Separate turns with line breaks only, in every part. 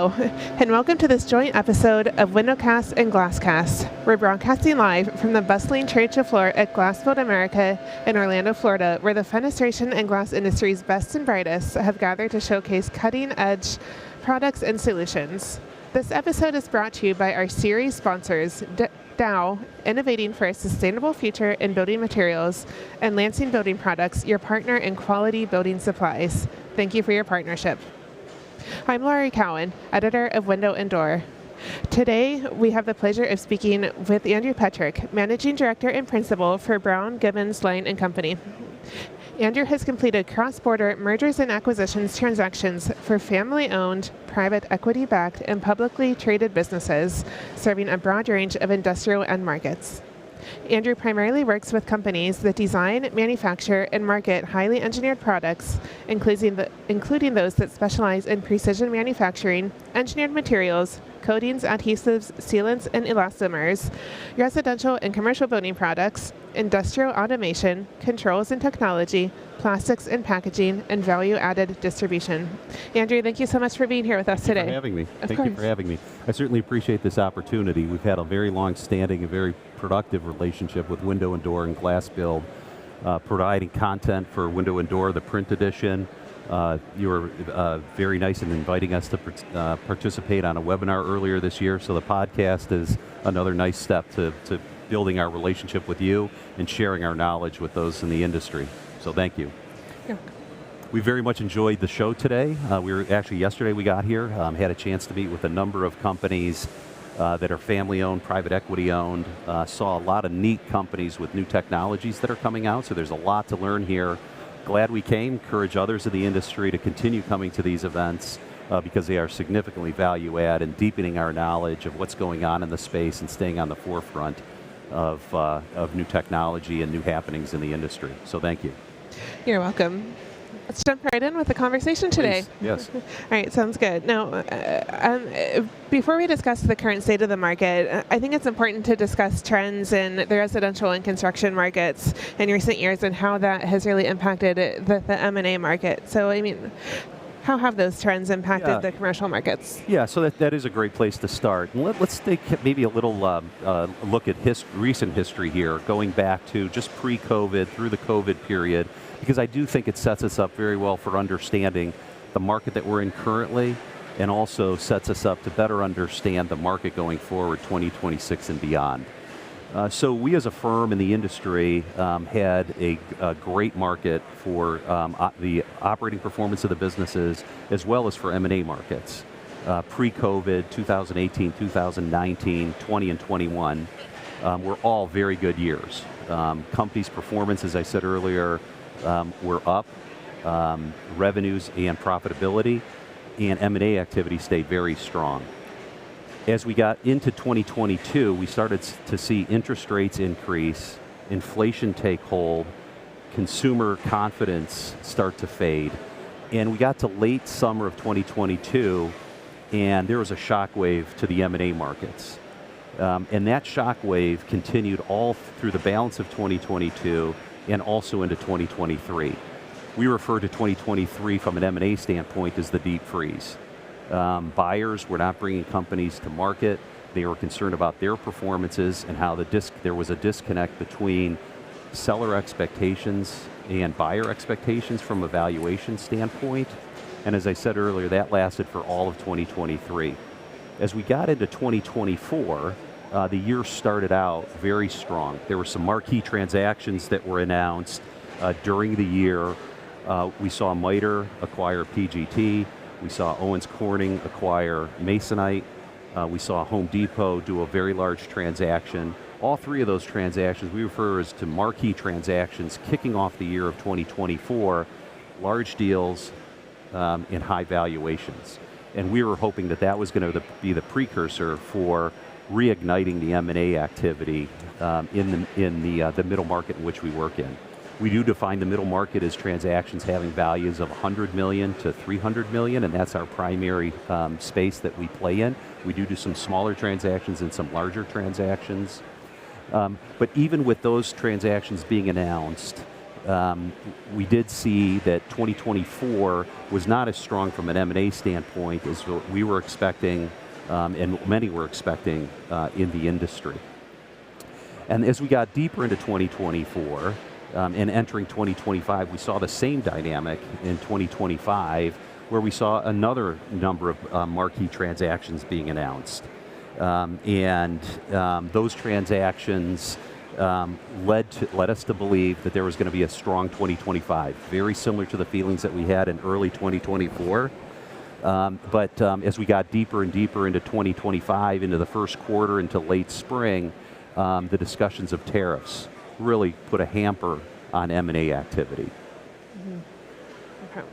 Hello, and welcome to this joint episode of Windowcast and Glasscast. We're broadcasting live from the bustling trade show floor at GlassBuild America in Orlando, Florida, where the fenestration and glass industry's best and brightest have gathered to showcase cutting-edge products and solutions. This episode is brought to you by our series sponsors, Dow, innovating for a sustainable future in building materials, and Lansing Building Products, your partner in quality building supplies. Thank you for your partnership. I'm Laurie Cowan, editor of Window and Door. Today, we have the pleasure of speaking with Andrew Petryk, managing director and principal for Brown, Gibbons, Lane & Company. Andrew has completed cross-border mergers and acquisitions transactions for family-owned, private equity-backed, and publicly traded businesses, serving a broad range of industrial end markets. Andrew primarily works with companies that design, manufacture, and market highly engineered products, including those that specialize in precision manufacturing, engineered materials, coatings, adhesives, sealants, and elastomers, residential and commercial building products, industrial automation, controls and technology, plastics and packaging, and value-added distribution. Andrew, thank you so much for being here with us today.
Thank you for having me.
Thank
you for having me. I certainly appreciate this opportunity. We've had a very long-standing and very productive relationship with Window and Door and GlassBuild, providing content for Window and Door, the print edition. You were very nice in inviting us to participate on a webinar earlier this year, so the podcast is another nice step to building our relationship with you and sharing our knowledge with those in the industry. So thank you.
Yeah.
We very much enjoyed the show today. Yesterday we got here, had a chance to meet with a number of companies that are family-owned, private equity-owned, saw a lot of neat companies with new technologies that are coming out, so there's a lot to learn here. Glad we came, encourage others in the industry to continue coming to these events because they are significantly value-add and deepening our knowledge of what's going on in the space and staying on the forefront of new technology and new happenings in the industry. So thank you.
You're welcome. Let's jump right in with the conversation today.
Please. Yes.
All right, sounds good. Now, before we discuss the current state of the market, I think it's important to discuss trends in the residential and construction markets in recent years and how that has really impacted the M&A market. So, I mean, how have those trends impacted the commercial markets? Yeah,
so that is a great place to start. And let's take maybe a little look at recent history here, going back to just pre-COVID, through the COVID period, because I do think it sets us up very well for understanding the market that we're in currently, and also sets us up to better understand the market going forward, 2026 and beyond. So we as a firm in the industry had a great market for the operating performance of the businesses, as well as for M&A markets. Pre-COVID, 2018, 2019, 20, and 21 were all very good years. Companies' performance, as I said earlier, were up, revenues and profitability, and M&A activity stayed very strong. As we got into 2022, we started to see interest rates increase, inflation take hold, consumer confidence start to fade, and we got to late summer of 2022, and there was a shockwave to the M&A markets. And that shockwave continued all through the balance of 2022 and also into 2023. We refer to 2023 from an M&A standpoint as the deep freeze. Buyers were not bringing companies to market. They were concerned about their performances and how there was a disconnect between seller expectations and buyer expectations from a valuation standpoint. And as I said earlier, that lasted for all of 2023. As we got into 2024, the year started out very strong. There were some marquee transactions that were announced during the year. We saw Miter acquire PGT. We saw Owens Corning acquire Masonite. We saw Home Depot do a very large transaction. All three of those transactions we refer as to marquee transactions kicking off the year of 2024, large deals in high valuations. And we were hoping that that was going to be the precursor for reigniting the M&A activity in the middle market in which we work in. We do define the middle market as transactions having values of 100 million to 300 million, and that's our primary space that we play in. We do some smaller transactions and some larger transactions. But even with those transactions being announced, we did see that 2024 was not as strong from an M&A standpoint as what we were expecting, and many were expecting in the industry. And as we got deeper into 2024 and entering 2025, we saw the same dynamic in 2025, where we saw another number of marquee transactions being announced. Those transactions led us to believe that there was going to be a strong 2025, very similar to the feelings that we had in early 2024. But as we got deeper and deeper into 2025, into the first quarter, into late spring, the discussions of tariffs really put a hamper on M&A activity.
Mm-hmm. Okay.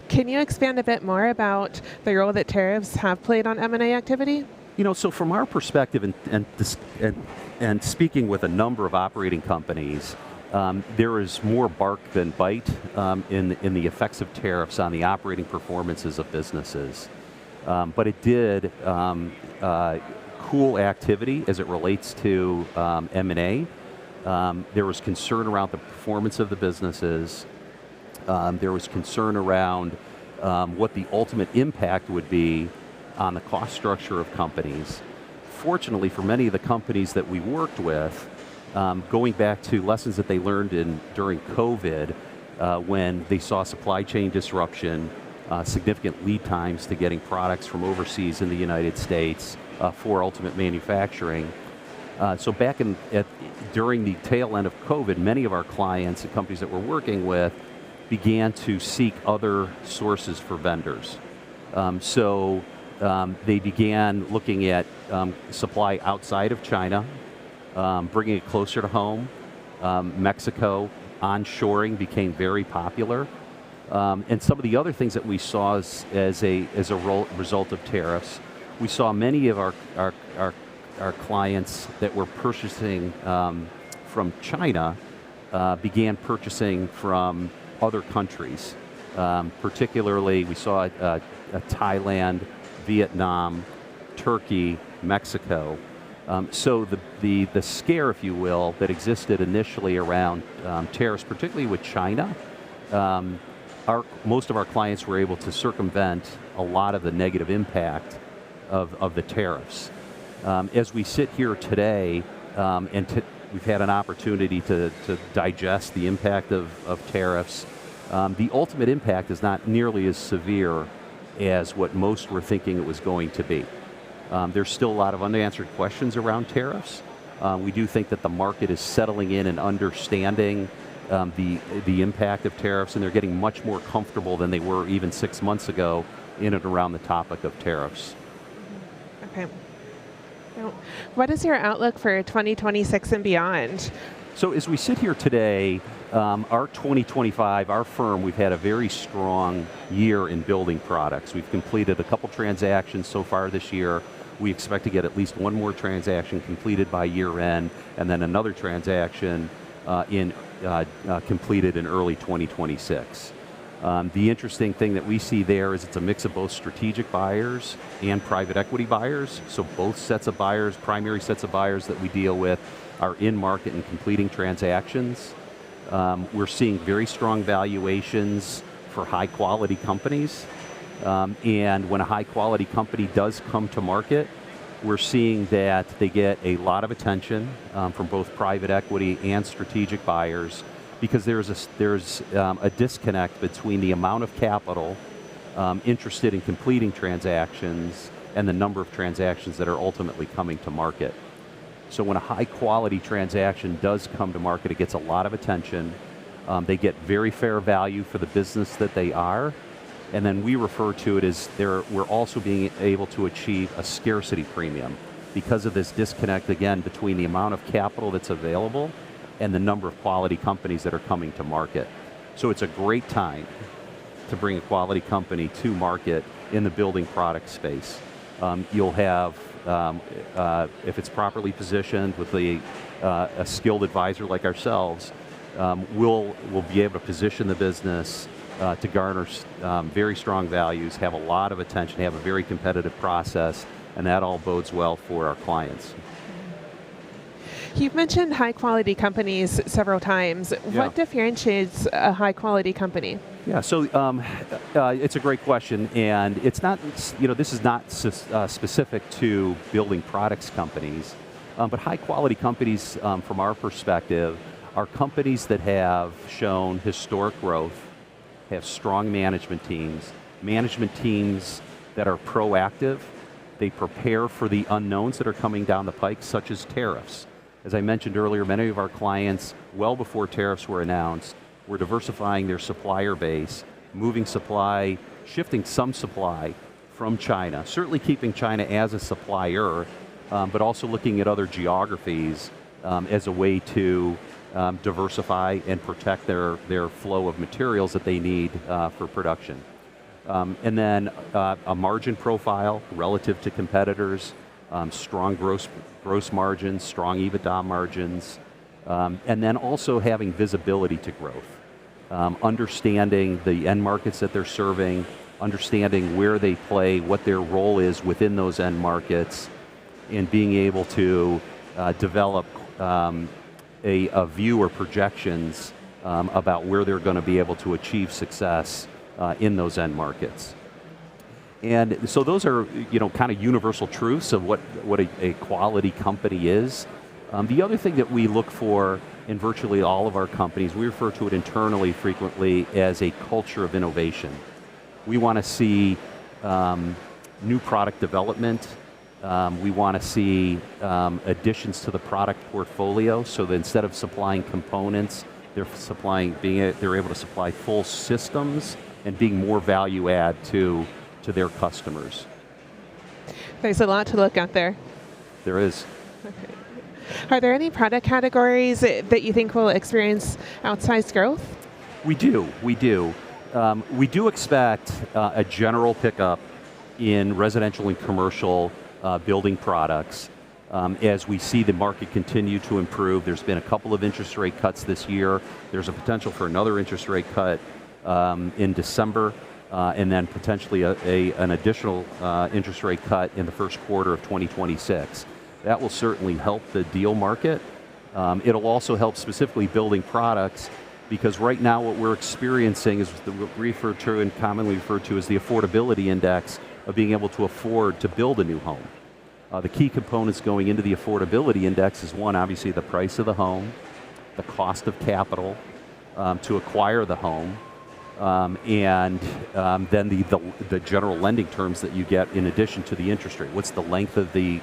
Can you expand a bit more about the role that tariffs have played on M&A activity?
You know, so from our perspective, and speaking with a number of operating companies, there is more bark than bite in the effects of tariffs on the operating performances of businesses. But it did cool activity as it relates to M&A. There was concern around the performance of the businesses. There was concern around what the ultimate impact would be on the cost structure of companies. Fortunately, for many of the companies that we worked with, going back to lessons that they learned during COVID, when they saw supply chain disruption, significant lead times to getting products from overseas in the United States for ultimate manufacturing. So back during the tail end of COVID, many of our clients and companies that we're working with began to seek other sources for vendors. They began looking at supply outside of China, bringing it closer to home. Mexico, onshoring became very popular. And some of the other things that we saw as a result of tariffs, we saw many of our clients that were purchasing from China began purchasing from other countries. Particularly, we saw Thailand, Vietnam, Turkey, Mexico. So the scare, if you will, that existed initially around tariffs, particularly with China, most of our clients were able to circumvent a lot of the negative impact of the tariffs. As we sit here today, we've had an opportunity to digest the impact of tariffs. The ultimate impact is not nearly as severe as what most were thinking it was going to be. There's still a lot of unanswered questions around tariffs. We do think that the market is settling in and understanding the impact of tariffs, and they're getting much more comfortable than they were even 6 months ago in and around the topic of tariffs.
Okay. Now, what is your outlook for 2026 and beyond?
So as we sit here today, our 2025, our firm, we've had a very strong year in building products. We've completed a couple transactions so far this year. We expect to get at least one more transaction completed by year end, and then another transaction completed in early 2026. The interesting thing that we see there is it's a mix of both strategic buyers and private equity buyers. So both sets of buyers, primary sets of buyers that we deal with, are in market and completing transactions. We're seeing very strong valuations for high quality companies. And when a high quality company does come to market, we're seeing that they get a lot of attention from both private equity and strategic buyers, because there's a disconnect between the amount of capital interested in completing transactions and the number of transactions that are ultimately coming to market. So when a high quality transaction does come to market, it gets a lot of attention. They get very fair value for the business that they are. And then we refer to it as we're also being able to achieve a scarcity premium because of this disconnect, again, between the amount of capital that's available and the number of quality companies that are coming to market. So it's a great time to bring a quality company to market in the building product space. You'll have, if it's properly positioned with a skilled advisor like ourselves, we'll be able to position the business to garner very strong values, have a lot of attention, have a very competitive process, and that all bodes well for our clients.
You've mentioned high quality companies several times.
Yeah.
What differentiates a high quality company?
Yeah, so it's a great question, and it's not, this is not specific to building products companies, but high quality companies from our perspective are companies that have shown historic growth, have strong management teams that are proactive. They prepare for the unknowns that are coming down the pike, such as tariffs. As I mentioned earlier, many of our clients, well before tariffs were announced, were diversifying their supplier base, moving supply, shifting some supply from China, certainly keeping China as a supplier, but also looking at other geographies as a way to diversify and protect their flow of materials that they need for production. And then a margin profile relative to competitors, strong gross margins, strong EBITDA margins, and then also having visibility to growth. Understanding the end markets that they're serving, understanding where they play, what their role is within those end markets, and being able to develop a view or projections about where they're going to be able to achieve success in those end markets. And so those are, kind of universal truths of what a quality company is. The other thing that we look for in virtually all of our companies, we refer to it internally frequently as a culture of innovation. We want to see new product development. We want to see additions to the product portfolio, so that instead of supplying components, they're able to supply full systems and being more value add to their customers.
There's a lot to look at there.
There is.
Okay. Are there any product categories that you think will experience outsized growth?
We do. We do expect a general pickup in residential and commercial building products as we see the market continue to improve. There's been a couple of interest rate cuts this year. There's a potential for another interest rate cut in December, and then potentially an additional interest rate cut in the first quarter of 2026. That will certainly help the deal market. It'll also help specifically building products, because right now what we're experiencing is what we refer to and commonly referred to as the affordability index of being able to afford to build a new home. The key components going into the affordability index is one, obviously the price of the home, the cost of capital to acquire the home, and then the general lending terms that you get in addition to the interest rate. What's the length of the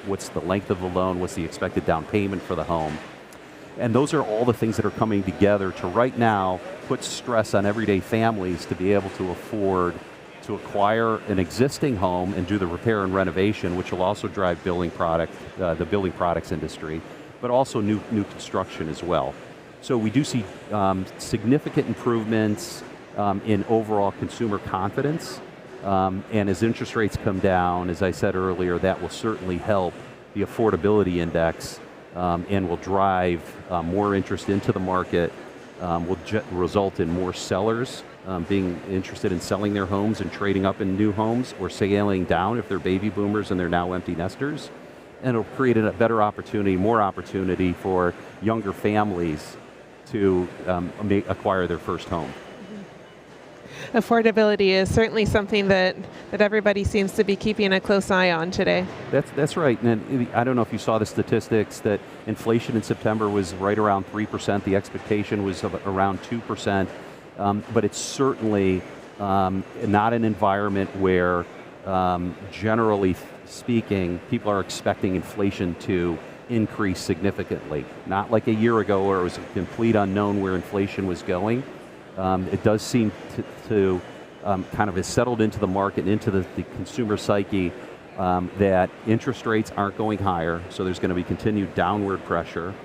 loan? What's the expected down payment for the home? And those are all the things that are coming together to right now put stress on everyday families to be able to afford to acquire an existing home and do the repair and renovation, which will also drive the building products industry, but also new construction as well. So we do see significant improvements in overall consumer confidence, and as interest rates come down, as I said earlier, that will certainly help the affordability index and will drive more interest into the market, will result in more sellers being interested in selling their homes and trading up in new homes, or scaling down if they're baby boomers and they're now empty nesters. And it'll create a better opportunity, more opportunity for younger families to acquire their first home.
Affordability is certainly something that everybody seems to be keeping a close eye on today.
That's right. And I don't know if you saw the statistics that inflation in September was right around 3%. The expectation was around 2%. But it's certainly not an environment where, generally speaking, people are expecting inflation to increase significantly. Not like a year ago where it was a complete unknown where inflation was going. It does seem to kind of has settled into the market, into the consumer psyche, that interest rates aren't going higher, so there's going to be continued downward pressure,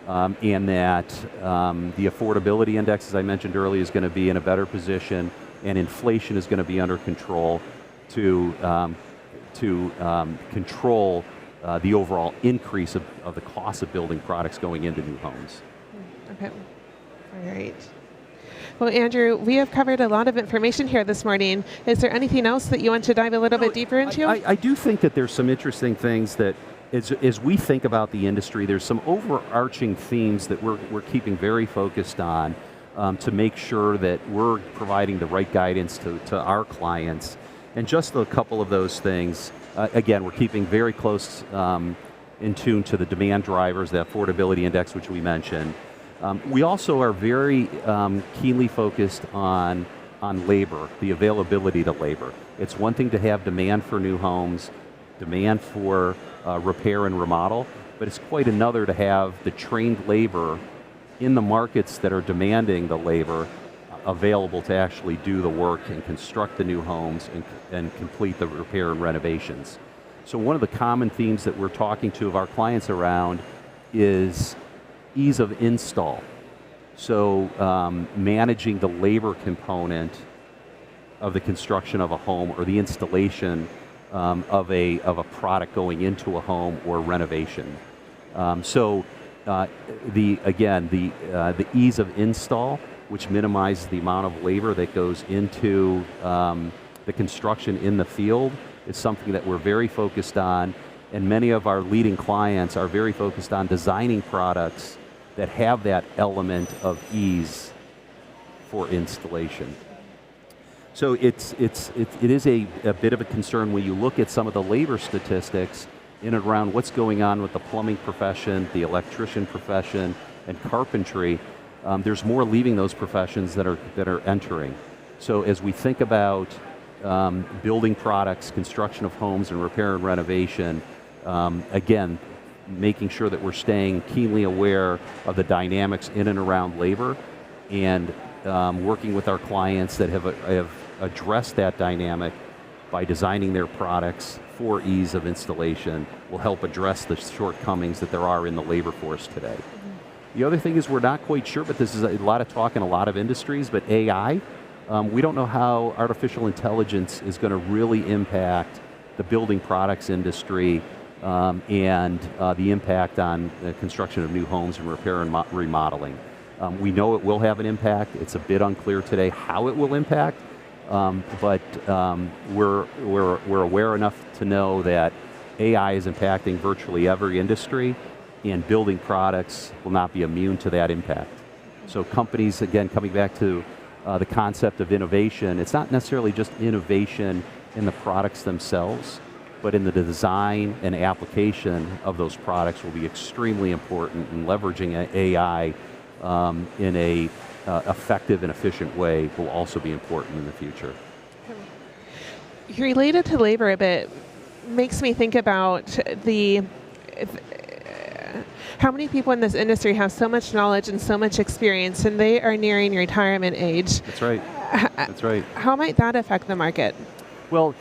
and that the affordability index, as I mentioned earlier, is going to be in a better position, and inflation is going to be under control to control the overall increase of the cost of building products going into new homes.
Okay, all right. Well, Andrew, we have covered a lot of information here this morning. Is there anything else that you want to dive a little bit deeper into?
I do think that there's some interesting things that as we think about the industry, there's some overarching themes that we're keeping very focused on to make sure that we're providing the right guidance to our clients. And just a couple of those things, again, we're keeping very close in tune to the demand drivers, the affordability index, which we mentioned. We also are very keenly focused on labor, the availability to labor. It's one thing to have demand for new homes, demand for repair and remodel, but it's quite another to have the trained labor in the markets that are demanding the labor available to actually do the work and construct the new homes and complete the repair and renovations. So one of the common themes that we're talking to of our clients around is ease of install. So managing the labor component of the construction of a home or the installation of a product going into a home or renovation. The ease of install, which minimizes the amount of labor that goes into the construction in the field, is something that we're very focused on, and many of our leading clients are very focused on designing products that have that element of ease for installation. So it is a bit of a concern when you look at some of the labor statistics in and around what's going on with the plumbing profession, the electrician profession, and carpentry. There's more leaving those professions that are entering. So as we think about building products, construction of homes, and repair and renovation, again, making sure that we're staying keenly aware of the dynamics in and around labor, and working with our clients that have addressed that dynamic by designing their products for ease of installation will help address the shortcomings that there are in the labor force today. The other thing is we're not quite sure, but this is a lot of talk in a lot of industries, but AI, we don't know how artificial intelligence is going to really impact the building products industry and the impact on the construction of new homes and repair and remodeling. We know it will have an impact. It's a bit unclear today how it will impact, but we're aware enough to know that AI is impacting virtually every industry, and building products will not be immune to that impact. So companies, again, coming back to the concept of innovation, it's not necessarily just innovation in the products themselves, but in the design and application of those products will be extremely important, and leveraging AI in a effective and efficient way will also be important in the future.
Related to labor a bit, makes me think about how many people in this industry have so much knowledge and so much experience, and they are nearing retirement age.
That's right. That's right.
How might that affect the market?
Well,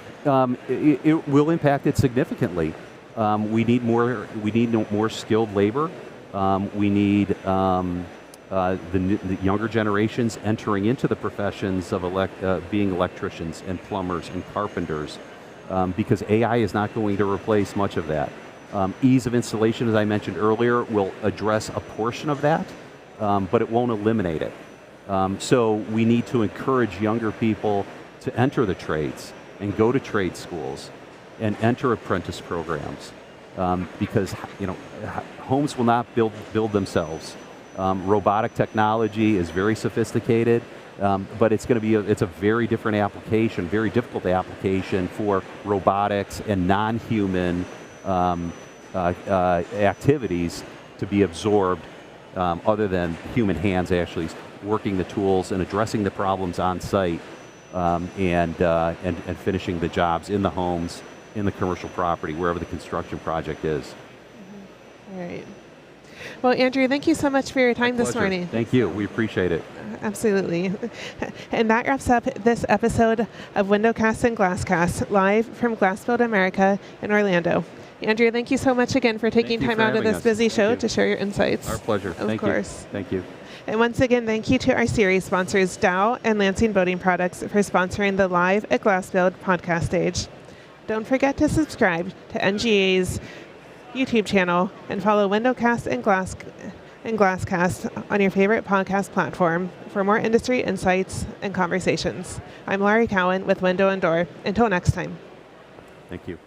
it will impact it significantly. We need more skilled labor. We need the younger generations entering into the professions of being electricians and plumbers and carpenters, because AI is not going to replace much of that. Ease of installation, as I mentioned earlier, will address a portion of that, but it won't eliminate it. So we need to encourage younger people to enter the trades and go to trade schools and enter apprentice programs, because homes will not build themselves. Robotic technology is very sophisticated, but it's going to be it's a very different application, very difficult application for robotics and non-human activities to be absorbed, other than human hands actually working the tools and addressing the problems on site, and finishing the jobs in the homes, in the commercial property, wherever the construction project is.
Mm-hmm. All right. Well, Andrew, thank you so much for your time this morning.
Thank you. We appreciate it.
Absolutely. And that wraps up this episode of WindowCast and GlassCast, live from GlassBuild America in Orlando. Andrew, thank you so much again for taking time out of this busy show to share your insights.
Our pleasure.
Of course.
Thank you.
And once again, thank you to our series sponsors, Dow and Lansing Building Products, for sponsoring the Live at GlassBuild podcast stage. Don't forget to subscribe to NGA's YouTube channel and follow WindowCast and GlassCast on your favorite podcast platform for more industry insights and conversations. I'm Laurie Cowan with Window and Door. Until next time.
Thank you.